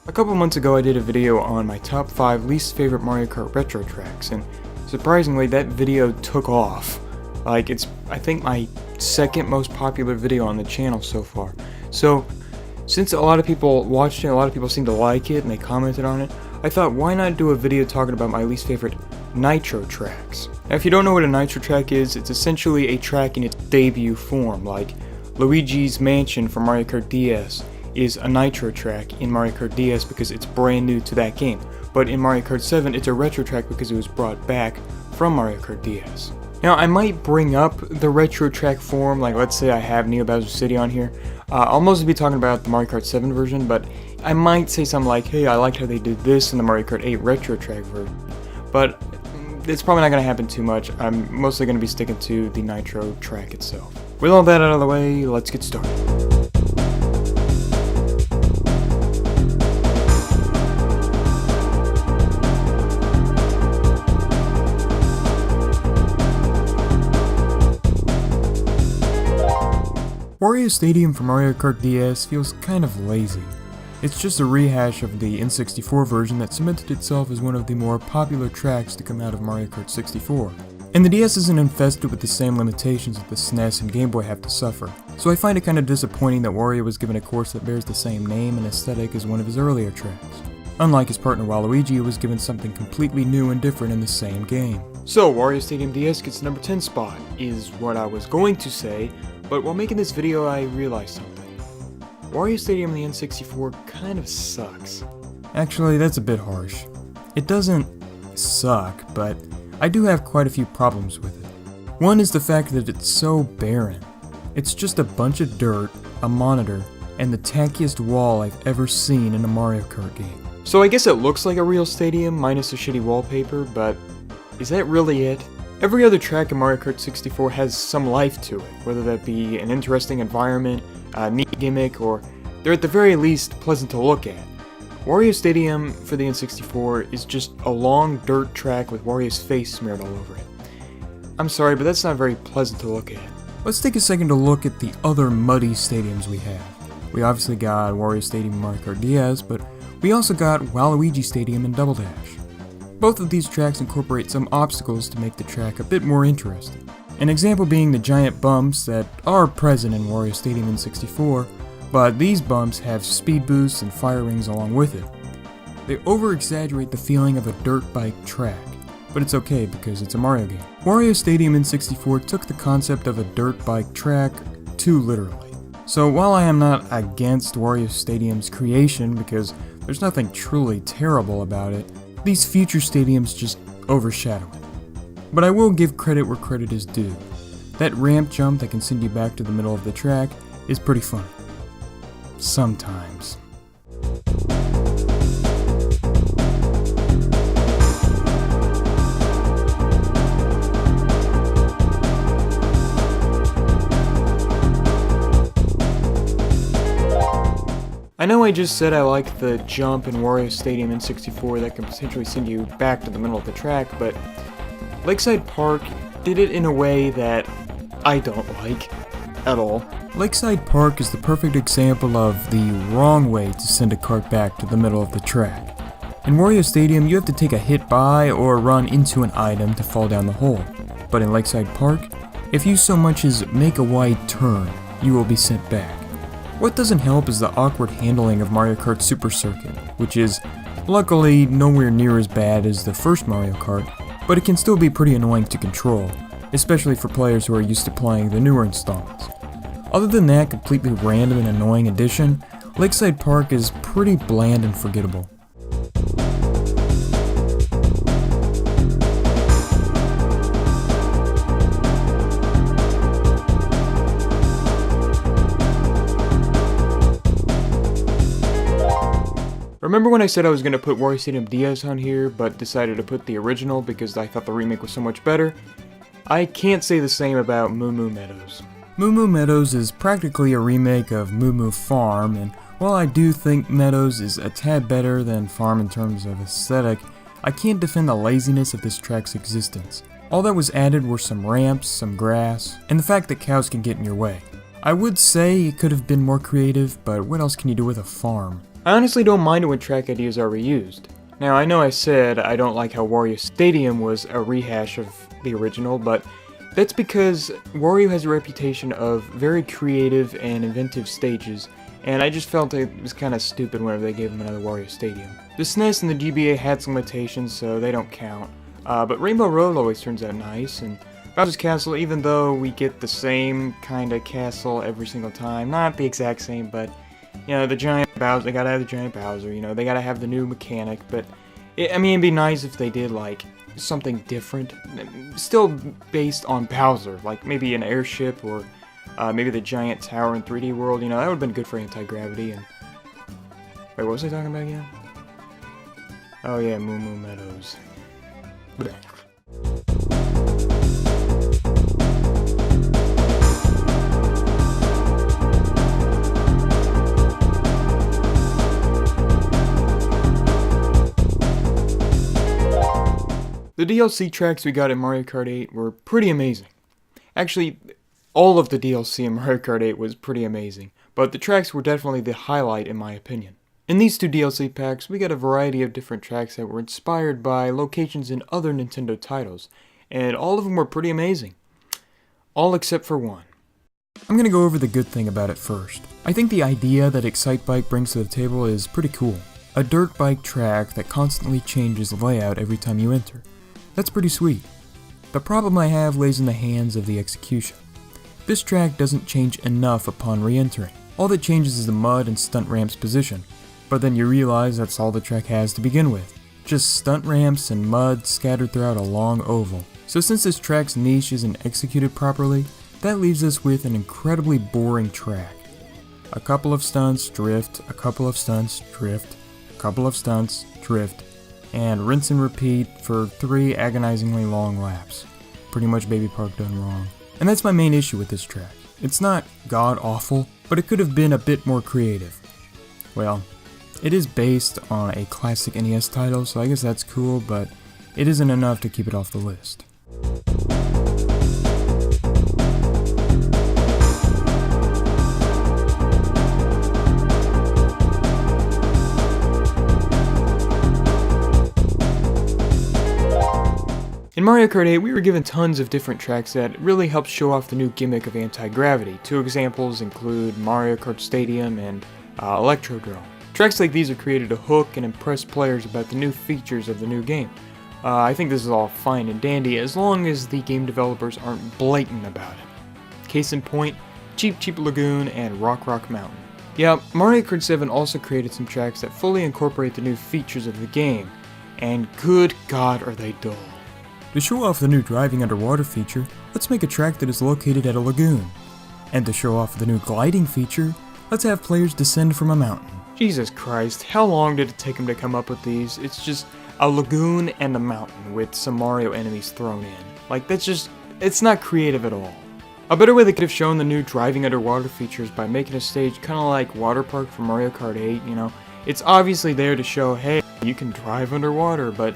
A couple months ago I did a video on my top 5 least favorite Mario Kart retro tracks, and surprisingly that video took off. Like, it's, I think, my second most popular video on the channel so far. So, since a lot of people watched it, a lot of people seemed to like it, and they commented on it, I thought, why not do a video talking about my least favorite Nitro Tracks? Now, if you don't know what a Nitro Track is, it's essentially a track in its debut form, like Luigi's Mansion from Mario Kart DS is a Nitro Track in Mario Kart DS because it's brand new to that game. But in Mario Kart 7, it's a retro track because it was brought back from Mario Kart DS. Now, I might bring up the retro track form, like let's say I have Neo Bowser City on here. I'll mostly be talking about the Mario Kart 7 version, but I might say something like, hey, I liked how they did this in the Mario Kart 8 retro track version. But it's probably not going to happen too much. I'm mostly going to be sticking to the Nitro track itself. With all that out of the way, let's get started. Wario Stadium for Mario Kart DS feels kind of lazy. It's just a rehash of the N64 version that cemented itself as one of the more popular tracks to come out of Mario Kart 64. And the DS isn't infested with the same limitations that the SNES and Game Boy have to suffer, so I find it kind of disappointing that Wario was given a course that bears the same name and aesthetic as one of his earlier tracks. Unlike his partner Waluigi, who was given something completely new and different in the same game. So, Wario Stadium DS gets the number 10 spot, is what I was going to say, but while making this video I realized something. Wario Stadium in the N64 kind of sucks. Actually, that's a bit harsh. It doesn't suck, but I do have quite a few problems with it. One is the fact that it's so barren. It's just a bunch of dirt, a monitor, and the tackiest wall I've ever seen in a Mario Kart game. So I guess it looks like a real stadium, minus the shitty wallpaper, but is that really it? Every other track in Mario Kart 64 has some life to it, whether that be an interesting environment, a neat gimmick, or they're at the very least pleasant to look at. Wario Stadium for the N64 is just a long dirt track with Wario's face smeared all over it. I'm sorry, but that's not very pleasant to look at. Let's take a second to look at the other muddy stadiums we have. We obviously got Wario Stadium in Mario Kart DS, but we also got Waluigi Stadium in Double Dash. Both of these tracks incorporate some obstacles to make the track a bit more interesting. An example being the giant bumps that are present in Wario Stadium in 64, but these bumps have speed boosts and fire rings along with it. They over-exaggerate the feeling of a dirt bike track, but it's okay because it's a Mario game. Wario Stadium in 64 took the concept of a dirt bike track too literally. So while I am not against Wario Stadium's creation because there's nothing truly terrible about it, these future stadiums just overshadow it. But I will give credit where credit is due. That ramp jump that can send you back to the middle of the track is pretty fun. Sometimes. I know I just said I like the jump in Wario Stadium in 64 that can potentially send you back to the middle of the track, but Lakeside Park did it in a way that I don't like at all. Lakeside Park is the perfect example of the wrong way to send a cart back to the middle of the track. In Wario Stadium, you have to take a hit by or run into an item to fall down the hole. But in Lakeside Park, if you so much as make a wide turn, you will be sent back. What doesn't help is the awkward handling of Mario Kart Super Circuit, which is luckily nowhere near as bad as the first Mario Kart, but it can still be pretty annoying to control, especially for players who are used to playing the newer installments. Other than that completely random and annoying addition, Lakeside Park is pretty bland and forgettable. Remember when I said I was going to put Wario Stadium DS on here, but decided to put the original because I thought the remake was so much better? I can't say the same about Moo Moo Meadows. Moo Moo Meadows is practically a remake of Moo Moo Farm, and while I do think Meadows is a tad better than Farm in terms of aesthetic, I can't defend the laziness of this track's existence. All that was added were some ramps, some grass, and the fact that cows can get in your way. I would say it could have been more creative, but what else can you do with a farm? I honestly don't mind it when track ideas are reused. Now, I know I said I don't like how Wario Stadium was a rehash of the original, but that's because Wario has a reputation of very creative and inventive stages, and I just felt it was kind of stupid whenever they gave him another Wario Stadium. The SNES and the GBA had some limitations, so they don't count, but Rainbow Road always turns out nice, and Bowser's Castle, even though we get the same kind of castle every single time, not the exact same, but, you know, the giant Bowser, they gotta have the giant Bowser, you know, they gotta have the new mechanic, but, I mean, it'd be nice if they did, like, something different, still based on Bowser, like maybe an airship, or maybe the giant tower in 3D World, you know, that would've been good for anti-gravity, and... Wait, what was I talking about again? Oh yeah, MEADOWS. Blech. The DLC tracks we got in Mario Kart 8 were pretty amazing. Actually, all of the DLC in Mario Kart 8 was pretty amazing, but the tracks were definitely the highlight in my opinion. In these two DLC packs, we got a variety of different tracks that were inspired by locations in other Nintendo titles, and all of them were pretty amazing. All except for one. I'm gonna go over the good thing about it first. I think the idea that EXCITEBIKE brings to the table is pretty cool. A dirt bike track that constantly changes the layout every time you enter. That's pretty sweet. The problem I have lays in the hands of the execution. This track doesn't change enough upon re-entering. All that changes is the mud and stunt ramps position, but then you realize that's all the track has to begin with. Just stunt ramps and mud scattered throughout a long oval. So since this track's niche isn't executed properly, that leaves us with an incredibly boring track. A couple of stunts, drift, a couple of stunts, drift, a couple of stunts, drift, and rinse and repeat for 3 agonizingly long laps. Pretty much Baby Park done wrong. And that's my main issue with this track. It's not god-awful, but it could have been a bit more creative. Well, it is based on a classic NES title, so I guess that's cool, but it isn't enough to keep it off the list. In Mario Kart 8, we were given tons of different tracks that really helped show off the new gimmick of anti-gravity. 2 examples include Mario Kart Stadium and Electrodrome. Tracks like these are created to hook and impress players about the new features of the new game. I think this is all fine and dandy as long as the game developers aren't blatant about it. Case in point, CHEEP Lagoon and Rock Mountain. Yeah, Mario Kart 7 also created some tracks that fully incorporate the new features of the game, and good god are they dull. To show off the new driving underwater feature, let's make a track that is located at a lagoon. And to show off the new gliding feature, let's have players descend from a mountain. Jesus Christ, how long did it take them to come up with these? It's just a lagoon and a mountain with some Mario enemies thrown in. Like, that's just, it's not creative at all. A better way they could have shown the new driving underwater features by making a stage kind of like Water Park from Mario Kart 8, you know. It's obviously there to show, hey, you can drive underwater, but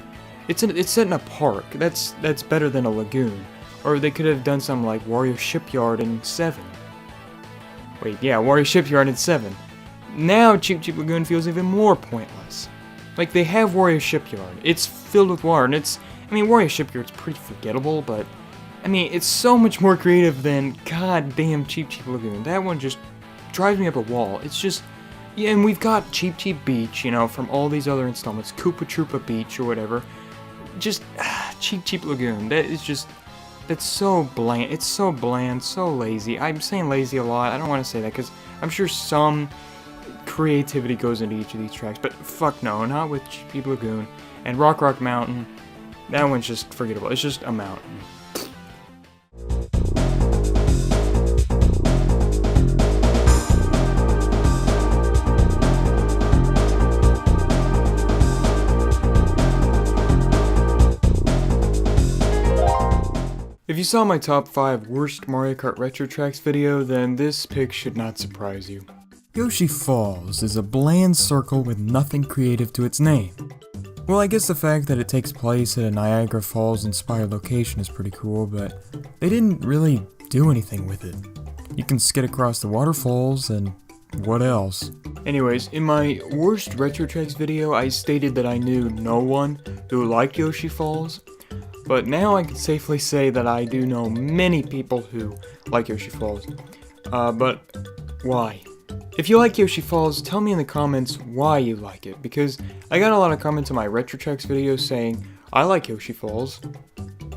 it's set in a park. That's better than a lagoon. Or they could have done something like Wario Shipyard in 7. Wait, yeah, Wario Shipyard in 7. Now CHEEP Lagoon feels even more pointless. Like, they have Wario Shipyard. It's filled with water, and I mean, Wario Shipyard's pretty forgettable, but, I mean, it's so much more creative than goddamn CHEEP Lagoon. That one just drives me up a wall. It's just, yeah, and we've got CHEEP Beach, you know, from all these other installments, Koopa Troopa Beach or whatever. Just, CHEEP Lagoon, that's so bland, it's so bland, so lazy. I'm saying lazy a lot, I don't want to say that, because I'm sure some creativity goes into each of these tracks, but fuck no, not with CHEEP Lagoon. And Rock Mountain, that one's just forgettable, it's just a mountain. If you saw my top 5 worst Mario Kart Retro Tracks video, then this pick should not surprise you. Yoshi Falls is a bland circle with nothing creative to its name. Well, I guess the fact that it takes place at a Niagara Falls inspired location is pretty cool, but they didn't really do anything with it. You can skid across the waterfalls, and what else? Anyways, in my worst retro tracks video, I stated that I knew no one who liked Yoshi Falls, but now I can safely say that I do know many people who like Yoshi Falls. But why? If you like Yoshi Falls, tell me in the comments why you like it, because I got a lot of comments on my retro tracks video saying, I like Yoshi Falls.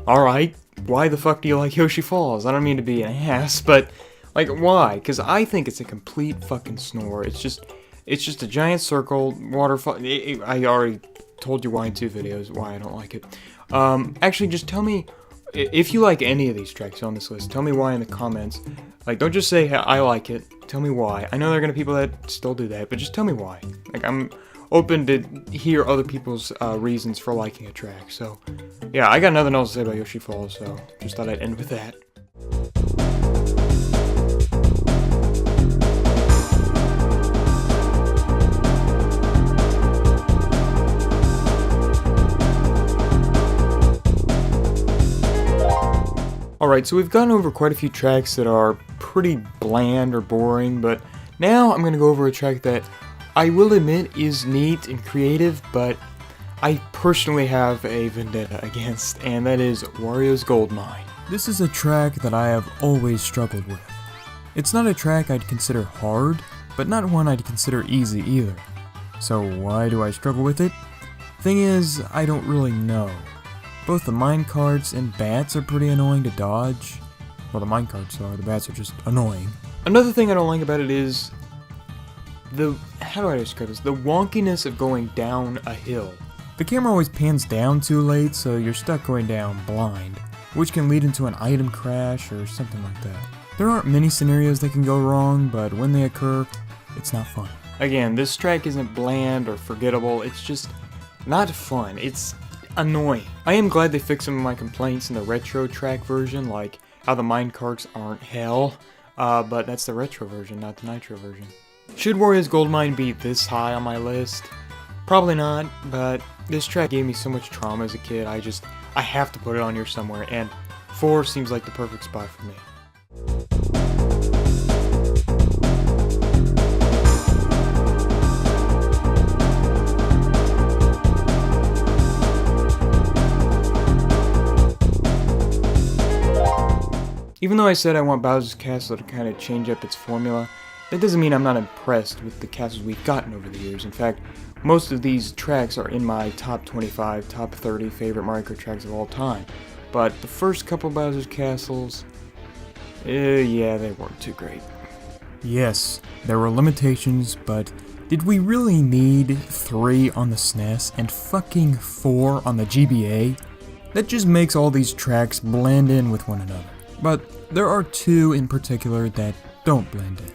Alright, why the fuck do you like Yoshi Falls? I don't mean to be an ass, but, like, why? Because I think it's a complete fucking snore. It's just a giant circle, waterfall. I already told you why in 2 videos, why I don't like it. Actually, just tell me, if you like any of these tracks on this list, tell me why in the comments. Like, don't just say, I like it, tell me why. I know there are gonna be people that still do that, but just tell me why. Like, I'm open to hear other people's reasons for liking a track, so, yeah, I got nothing else to say about Yoshi Falls, so just thought I'd end with that. Alright, so we've gone over quite a few tracks that are pretty bland or boring, but now I'm going to go over a track that I will admit is neat and creative, but I personally have a vendetta against, and that is WARIO'S Gold Mine. This is a track that I have always struggled with. It's not a track I'd consider hard, but not one I'd consider easy either. So why do I struggle with it? Thing is, I don't really know. Both the minecarts and bats are pretty annoying to dodge. Well, the minecarts are, the bats are just annoying. Another thing I don't like about it is how do I describe this? The wonkiness of going down a hill. The camera always pans down too late, so you're stuck going down blind, which can lead into an item crash or something like that. There aren't many scenarios that can go wrong, but when they occur, it's not fun. Again, this track isn't bland or forgettable, it's just not fun. It's annoying. I am glad they fixed some of my complaints in the retro track version, like how the minecarts aren't hell, but that's the retro version, not the nitro version. Should WARIO'S Gold Mine be this high on my list? Probably not, but this track gave me so much trauma as a kid, I have to put it on here somewhere, and 4 seems like the perfect spot for me. Even though I said I want Bowser's Castle to kind of change up its formula, that doesn't mean I'm not impressed with the castles we've gotten over the years. In fact, most of these tracks are in my top 25, top 30 favorite Mario Kart tracks of all time. But the first couple Bowser's Castles, yeah, they weren't too great. Yes, there were limitations, but did we really need 3 on the SNES and fucking 4 on the GBA? That just makes all these tracks blend in with one another. But there are 2 in particular that don't blend in.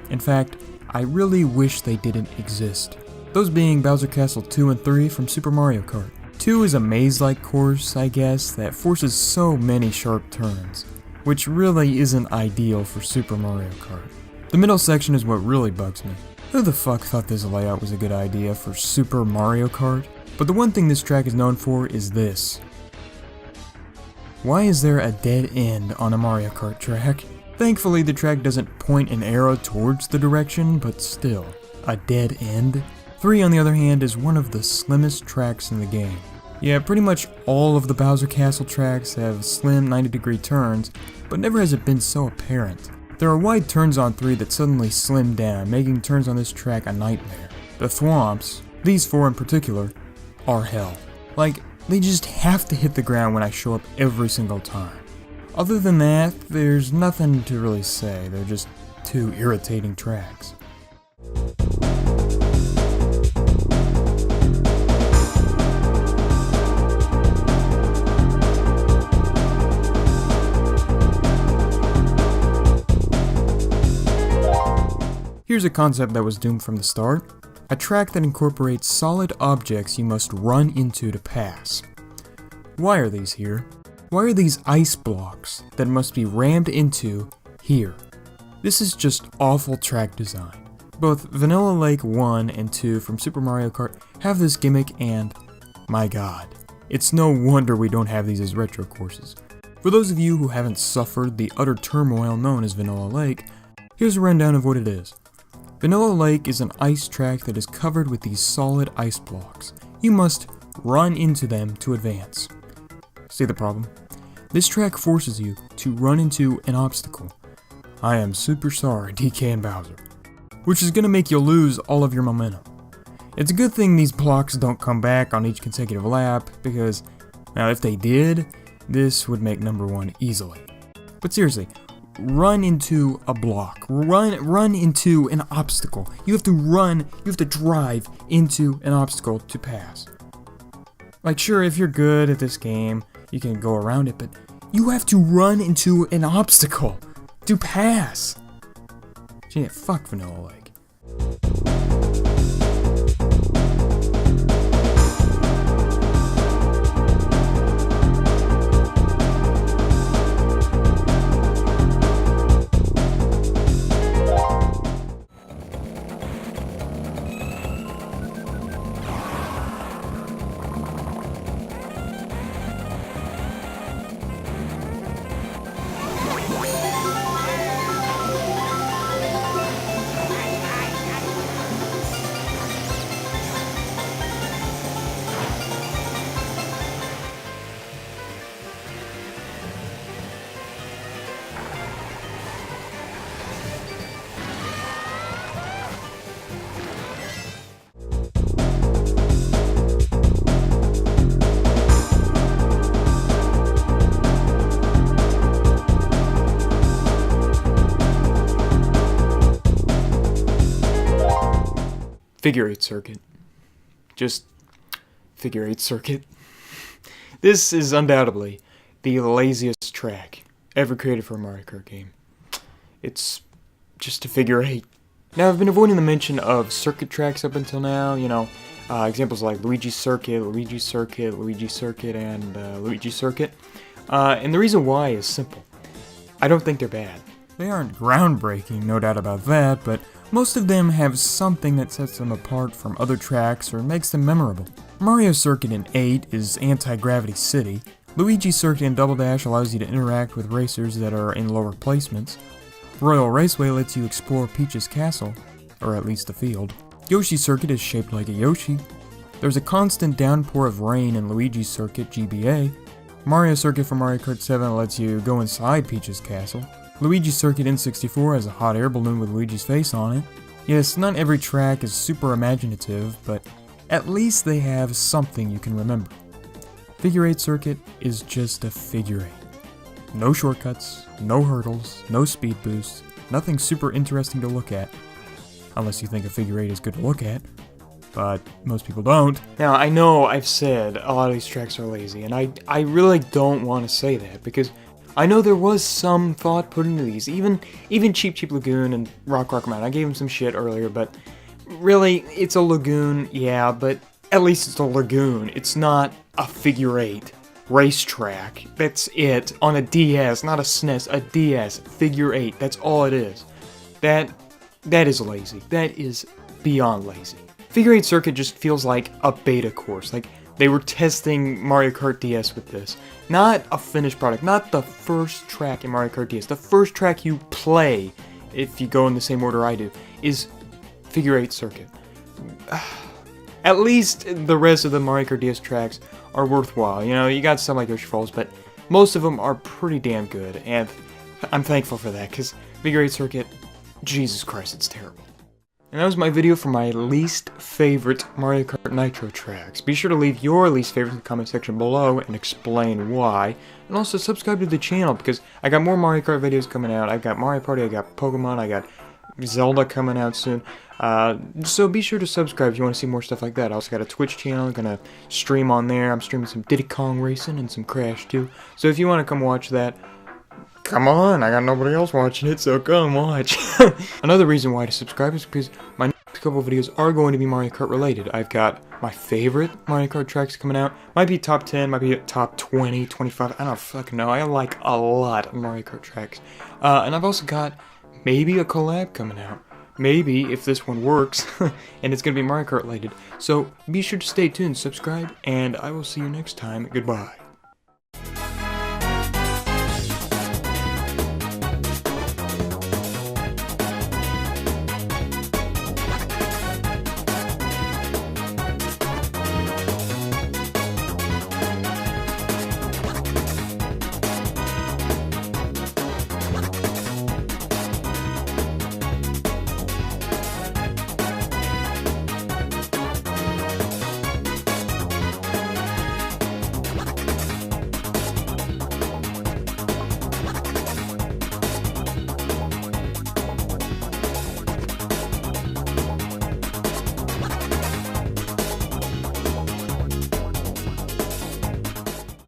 In fact, I really wish they didn't exist. Those being Bowser Castle 2 and 3 from Super Mario Kart. 2 is a maze-like course, I guess, that forces so many sharp turns, which really isn't ideal for Super Mario Kart. The middle section is what really bugs me. Who the fuck thought this layout was a good idea for Super Mario Kart? But the one thing this track is known for is this. Why is there a dead end on a Mario Kart track? Thankfully, the track doesn't point an arrow towards the direction, but still, a dead end? 3, on the other hand, is one of the slimmest tracks in the game. Yeah, pretty much all of the Bowser Castle tracks have slim 90-degree turns, but never has it been so apparent. There are wide turns on 3 that suddenly slim down, making turns on this track a nightmare. The thwomps, these 4 in particular, are hell. Like, they just have to hit the ground when I show up every single time. Other than that, there's nothing to really say, they're just 2 irritating tracks. Here's a concept that was doomed from the start. A track that incorporates solid objects you must run into to pass. Why are these here? Why are these ice blocks that must be rammed into here? This is just awful track design. Both Vanilla Lake 1 and 2 from Super Mario Kart have this gimmick, and my god, it's no wonder we don't have these as retro courses. For those of you who haven't suffered the utter turmoil known as Vanilla Lake, here's a rundown of what it is. Vanilla Lake is an ice track that is covered with these solid ice blocks. You must run into them to advance. See the problem? This track forces you to run into an obstacle. I am super sorry, DK and Bowser. Which is gonna make you lose all of your momentum. It's a good thing these blocks don't come back on each consecutive lap, because, now if they did, this would make number 1 easily. But seriously, run into a block. Run into an obstacle. You have to drive into an obstacle to pass. Like, sure, if you're good at this game, you can go around it, but you have to run into an obstacle to pass. Gee, fuck Vanilla Lake. Figure 8 circuit. Just figure 8 circuit. This is undoubtedly the laziest track ever created for a Mario Kart game. It's just a figure 8. Now, I've been avoiding the mention of circuit tracks up until now, you know, examples like Luigi's Circuit, Luigi's Circuit, Luigi's Circuit, and Luigi's Circuit. And the reason why is simple. I don't think they're bad. They aren't groundbreaking, no doubt about that, but most of them have something that sets them apart from other tracks or makes them memorable. Mario Circuit in 8 is Anti-Gravity City. Luigi's Circuit in Double Dash allows you to interact with racers that are in lower placements. Royal Raceway lets you explore Peach's castle, or at least the field. Yoshi's Circuit is shaped like a Yoshi. There's a constant downpour of rain in Luigi's Circuit GBA. Mario Circuit for Mario Kart 7 lets you go inside Peach's castle. Luigi's Circuit N64 has a hot air balloon with Luigi's face on it. Yes, not every track is super imaginative, but at least they have something you can remember. Figure 8 Circuit is just a figure 8. No shortcuts, no hurdles, no speed boosts, nothing super interesting to look at. Unless you think a figure 8 is good to look at. But most people don't. Now, I know I've said a lot of these tracks are lazy, and I really don't want to say that, because I know there was some thought put into these, even CHEEP Lagoon and Rock Mountain. I gave them some shit earlier, but really, it's a lagoon, yeah, but at least it's a lagoon. It's not a figure 8 racetrack. That's it. On a DS, not a SNES, a DS, figure 8. That's all it is. That is lazy. That is beyond lazy. Figure 8 Circuit just feels like a beta course. Like, they were testing Mario Kart DS with this. Not a finished product, not the first track in Mario Kart DS. The first track you play, if you go in the same order I do, is Figure 8 Circuit. At least the rest of the Mario Kart DS tracks are worthwhile. You know, you got some like Yoshi Falls, but most of them are pretty damn good, and I'm thankful for that, because Figure 8 Circuit, Jesus Christ, it's terrible. And that was my video for my least favorite Mario Kart Nitro Tracks. Be sure to leave your least favorite in the comment section below and explain why. And also subscribe to the channel, because I got more Mario Kart videos coming out. I got Mario Party, I got Pokemon, I got Zelda coming out soon. So be sure to subscribe if you want to see more stuff like that. I also got a Twitch channel, I'm gonna stream on there. I'm streaming some Diddy Kong Racing and some Crash too. So if you want to come watch that, come on, I got nobody else watching it, so come watch. Another reason why to subscribe is because my next couple of videos are going to be Mario Kart related. I've got my favorite Mario Kart tracks coming out. Might be top 10, might be top 20, 25, I don't fucking know. I like a lot of Mario Kart tracks. And I've also got maybe a collab coming out. Maybe, if this one works, and it's going to be Mario Kart related. So be sure to stay tuned, subscribe, and I will see you next time. Goodbye.